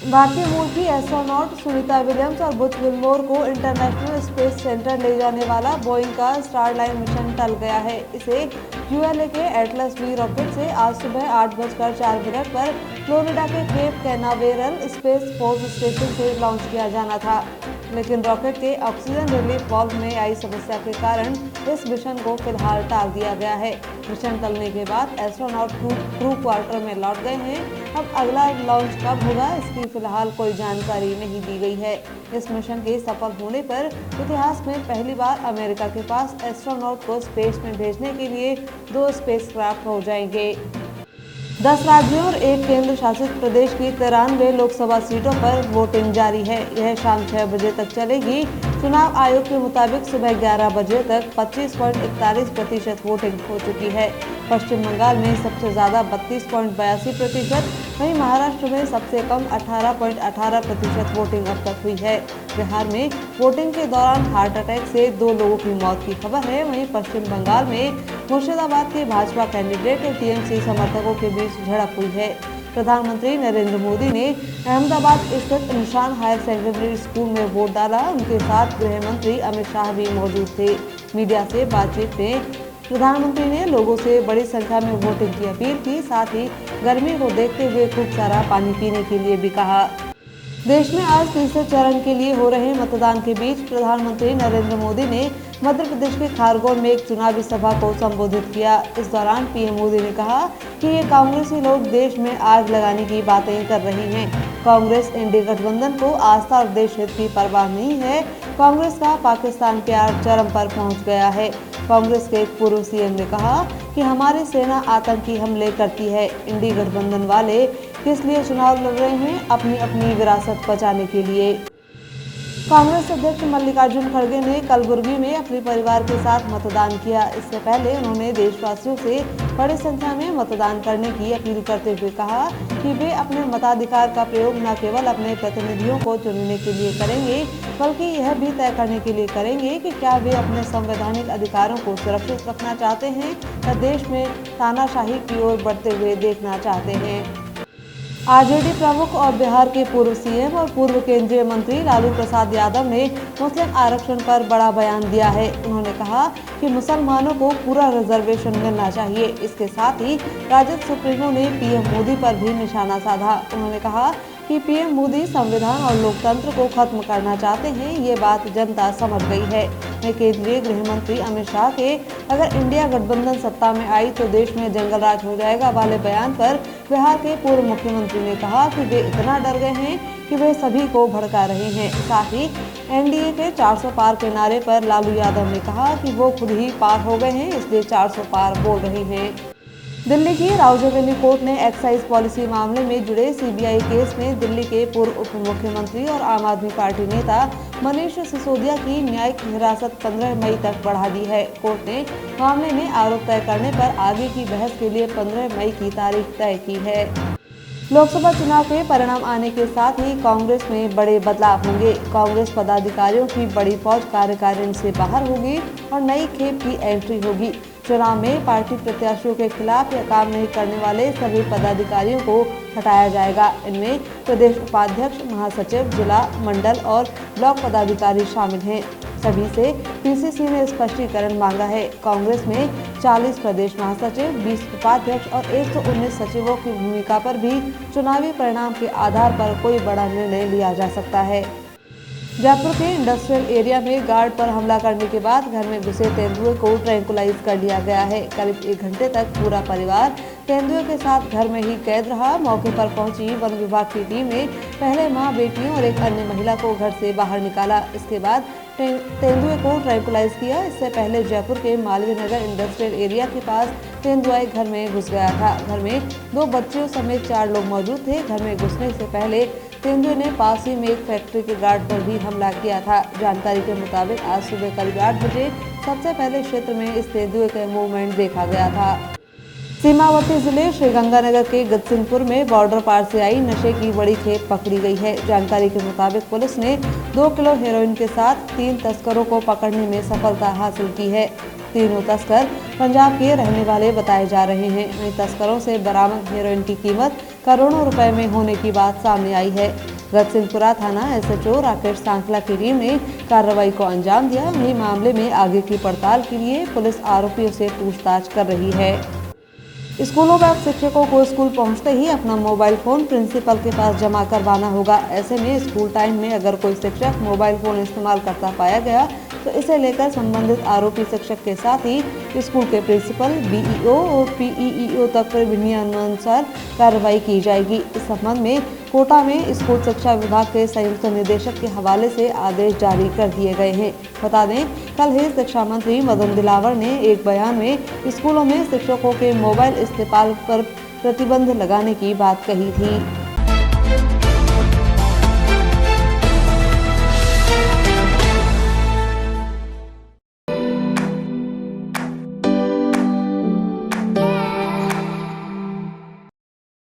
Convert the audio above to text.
भारतीय मूल की एस्ट्रोनॉट सुनीता विलियम्स और बुच विल्मोर को इंटरनेशनल स्पेस सेंटर ले जाने वाला बोइंग का स्टारलाइन मिशन टल गया है। इसे यूएलए के एटलस बी रॉकेट से आज सुबह 8:04 पर फ्लोरिडा के Cape Canaveral Space Force Station से लॉन्च किया जाना था, लेकिन रॉकेट के ऑक्सीजन रिलीफ वाल्व में आई समस्या के कारण इस मिशन को फिलहाल टाल दिया गया है। मिशन टलने के बाद एस्ट्रोनॉट क्रू क्वार्टर में लौट गए हैं। अब अगला लॉन्च कब होगा, इसकी फिलहाल कोई जानकारी नहीं दी गई है। इस मिशन के सफल होने पर इतिहास में पहली बार अमेरिका के पास एस्ट्रोनॉट को स्पेस में भेजने के लिए 2 स्पेसक्राफ्ट हो जाएंगे। 10 राज्यों और 1 केंद्र शासित प्रदेश की 93 लोकसभा सीटों पर वोटिंग जारी है। यह शाम 6 बजे तक चलेगी। चुनाव आयोग के मुताबिक सुबह 11 बजे तक 25.41% वोटिंग हो चुकी है। पश्चिम बंगाल में सबसे ज्यादा 32.82%, वहीं महाराष्ट्र में सबसे कम 18.18% वोटिंग अब तक हुई है। बिहार में वोटिंग के दौरान हार्ट अटैक से 2 लोगों की मौत की खबर है। वहीं पश्चिम बंगाल में मुर्शिदाबाद के भाजपा कैंडिडेट और टीएमसी समर्थकों के बीच झड़प हुई है। प्रधानमंत्री नरेंद्र मोदी ने अहमदाबाद स्थित निशान हायर सेकेंडरी स्कूल में वोट डाला। उनके साथ गृह मंत्री अमित शाह भी मौजूद थे। मीडिया से बातचीत में प्रधानमंत्री ने लोगों से बड़ी संख्या में वोटिंग की अपील की। साथ ही गर्मी को देखते हुए खूब सारा पानी पीने के लिए भी कहा। देश में आज तीसरे चरण के लिए हो रहे मतदान के बीच प्रधानमंत्री नरेंद्र मोदी ने मध्य प्रदेश के खारगोन में एक चुनावी सभा को संबोधित किया। इस दौरान पीएम मोदी ने कहा कि ये कांग्रेसी लोग देश में आग लगाने की बातें कर रहे हैं। कांग्रेस एनडीए गठबंधन को आस्था और देश हित की परवाह नहीं है। कांग्रेस का पाकिस्तान प्यार चरम पर पहुंच गया है। कांग्रेस के एक पूर्व सीएम ने कहा कि हमारी सेना आतंकी हमले करती है। एनडीए गठबंधन वाले किस लिए चुनाव लड़ रहे हैं? अपनी अपनी विरासत बचाने के लिए। कांग्रेस अध्यक्ष मल्लिकार्जुन खड़गे ने कलबुर्गी में अपने परिवार के साथ मतदान किया। इससे पहले उन्होंने देशवासियों से बड़ी संख्या में मतदान करने की अपील करते हुए कहा कि वे अपने मताधिकार का प्रयोग न केवल अपने प्रतिनिधियों को चुनने के लिए करेंगे, बल्कि यह भी तय करने के लिए करेंगे कि क्या वे अपने संवैधानिक अधिकारों को सुरक्षित रखना चाहते हैं या देश में तानाशाही की ओर बढ़ते हुए देखना चाहते हैं। आरजेडी प्रमुख और बिहार के पूर्व सीएम और पूर्व केंद्रीय मंत्री लालू प्रसाद यादव ने मुस्लिम आरक्षण पर बड़ा बयान दिया है। उन्होंने कहा कि मुसलमानों को पूरा रिजर्वेशन मिलना चाहिए। इसके साथ ही राजद सुप्रीमो ने पीएम मोदी पर भी निशाना साधा। उन्होंने कहा कि पीएम मोदी संविधान और लोकतंत्र को खत्म करना चाहते हैं। ये बात जनता समझ गई है। केंद्रीय गृह मंत्री अमित शाह के अगर इंडिया गठबंधन सत्ता में आई तो देश में जंगल राज हो जाएगा वाले बयान पर बिहार के पूर्व मुख्यमंत्री ने कहा कि वे इतना डर गए हैं कि वे सभी को भड़का रहे हैं। साथ ही एनडीए के 400 पार के नारे पर लालू यादव ने कहा कि वो खुद ही पार हो गए हैं, इसलिए 400 पार बोल रहे हैं। दिल्ली की राउज़ेवेली कोर्ट ने एक्साइज पॉलिसी मामले में जुड़े सीबीआई केस में दिल्ली के पूर्व उप मुख्यमंत्री और आम आदमी पार्टी नेता मनीष सिसोदिया की न्यायिक हिरासत 15 मई तक बढ़ा दी है। कोर्ट ने मामले में आरोप तय करने पर आगे की बहस के लिए 15 मई की तारीख तय की है। लोकसभा चुनाव के परिणाम आने के साथ ही कांग्रेस में बड़े बदलाव होंगे। कांग्रेस पदाधिकारियों की बड़ी फौज कार्यकारिणी से बाहर होगी और नई खेप की एंट्री होगी। चुनाव में पार्टी प्रत्याशियों के खिलाफ या काम नहीं करने वाले सभी पदाधिकारियों को हटाया जाएगा। इनमें प्रदेश उपाध्यक्ष, महासचिव, जिला, मंडल और ब्लॉक पदाधिकारी शामिल हैं। सभी से पीसीसी ने स्पष्टीकरण मांगा है। कांग्रेस में 40 प्रदेश महासचिव, 20 उपाध्यक्ष और 119 सचिवों की भूमिका पर भी चुनावी परिणाम के आधार पर कोई बड़ा निर्णय लिया जा सकता है। जयपुर के इंडस्ट्रियल एरिया में गार्ड पर हमला करने के बाद घर में घुसे तेंदुए को ट्रैंकुलाइज कर लिया गया है। करीब 1 घंटे तक पूरा परिवार तेंदुए के साथ घर में ही कैद रहा। मौके पर पहुंची वन विभाग की टीम ने पहले मां, बेटियों और एक अन्य महिला को घर से बाहर निकाला। इसके बाद तेंदुए को ट्रैंकुलाइज किया। इससे पहले जयपुर के मालवीय नगर इंडस्ट्रियल एरिया के पास तेंदुआ घर में घुस गया था। घर में 2 बच्चियों समेत 4 लोग मौजूद थे। घर में घुसने से पहले तेंदुए ने पास ही में एक फैक्ट्री के गार्ड पर भी हमला किया था। जानकारी के मुताबिक आज सुबह करीब 8 बजे सबसे पहले क्षेत्र में इस तेंदुए का मूवमेंट देखा गया था। सीमावर्ती जिले श्रीगंगानगर के गजसिंहपुर में बॉर्डर पार से आई नशे की बड़ी खेप पकड़ी गई है। जानकारी के मुताबिक पुलिस ने 2 किलो हेरोइन के साथ 3 तस्करों को पकड़ने में सफलता हासिल की है। तीनों तस्कर पंजाब के रहने वाले बताए जा रहे हैं। वहीं तस्करों से बरामद हेरोइन की कीमत करोड़ों रुपए में होने की बात सामने आई है। गतसिंहपुरा थाना SHO राकेश सांखला की टीम ने कार्रवाई को अंजाम दिया। वहीं मामले में आगे की पड़ताल के लिए पुलिस आरोपियों से पूछताछ कर रही है। स्कूलों में अब शिक्षकों को स्कूल पहुंचते ही अपना मोबाइल फोन प्रिंसिपल के पास जमा करवाना होगा। ऐसे में स्कूल टाइम में अगर कोई शिक्षक मोबाइल फोन इस्तेमाल करता पाया गया तो इसे लेकर संबंधित आरोपी शिक्षक के साथ ही स्कूल के प्रिंसिपल, BEO और PEEO तक नियमानुसार कार्रवाई की जाएगी। इस संबंध में कोटा में स्कूल शिक्षा विभाग के संयुक्त निदेशक के हवाले से आदेश जारी कर दिए गए हैं। बता दें, कल ही शिक्षा मंत्री मदन दिलावर ने एक बयान में स्कूलों में शिक्षकों के मोबाइल इस्तेमाल पर प्रतिबंध लगाने की बात कही थी।